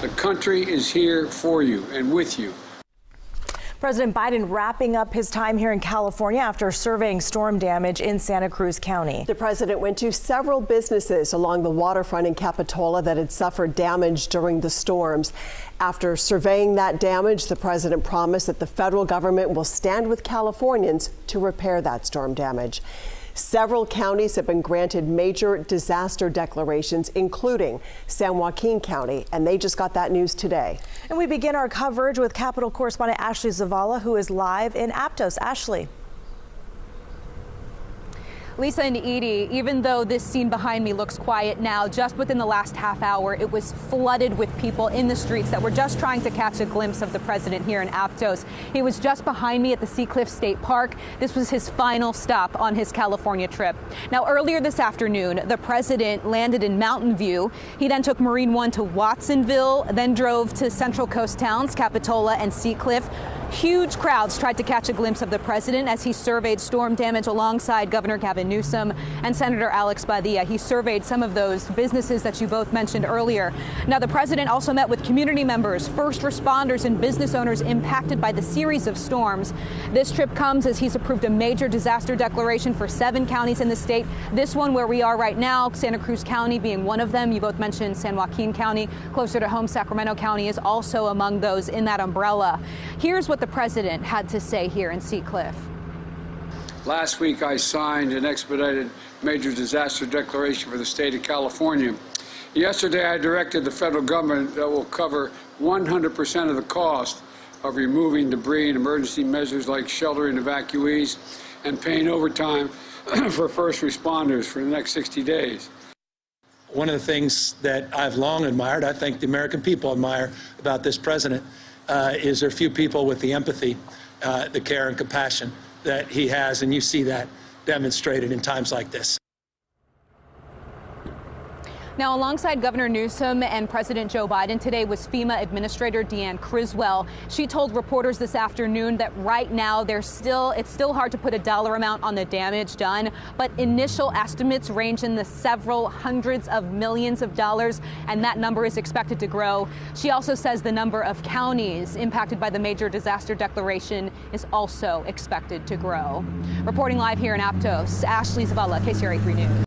The country is here for you and with you. President Biden wrapping up his time here in California after surveying storm damage in Santa Cruz County. The president went to several businesses along the waterfront in Capitola that had suffered damage during the storms. After surveying that damage, the president promised that the federal government will stand with Californians to repair that storm damage. Several counties have been granted major disaster declarations, including San Joaquin County, and they just got that news today. And we begin our coverage with Capitol correspondent Ashley Zavala, who is live in Aptos. Ashley. Lisa and Edie, even though this scene behind me looks quiet now, just within the last half hour, it was flooded with people in the streets that were just trying to catch a glimpse of the president here in Aptos. He was just behind me at the Seacliff State Park. This was his final stop on his California trip. Now, earlier this afternoon, the president landed in Mountain View. He then took Marine One to Watsonville, then drove to Central Coast towns, Capitola and Seacliff. Huge crowds tried to catch a glimpse of the president as he surveyed storm damage alongside Governor Gavin Newsom and Senator Alex Padilla. He surveyed some of those businesses that you both mentioned earlier. Now, the president also met with community members, first responders, and business owners impacted by the series of storms. This trip comes as he's approved a major disaster declaration for 7 counties in the state. This one where we are right now, Santa Cruz County being one of them. You both mentioned San Joaquin County. Closer to home, Sacramento County is also among those in that umbrella. Here's what the president had to say here in Seacliff. Last week, I signed an expedited major disaster declaration for the state of California. Yesterday, I directed the federal government that will cover 100% of the cost of removing debris and emergency measures like sheltering evacuees and paying overtime for first responders for the next 60 days. One of the things that I've long admired, I think the American people admire about this president, is there are few people with the empathy, the care and compassion that he has, and you see that demonstrated in times like this. Now, alongside Governor Newsom and President Joe Biden today was FEMA Administrator Deanne Criswell. She told reporters this afternoon that right now it's still hard to put a dollar amount on the damage done, but initial estimates range in the several hundreds of millions of dollars, and that number is expected to grow. She also says the number of counties impacted by the major disaster declaration is also expected to grow. Reporting live here in Aptos, Ashley Zavala, KCRA 3 News.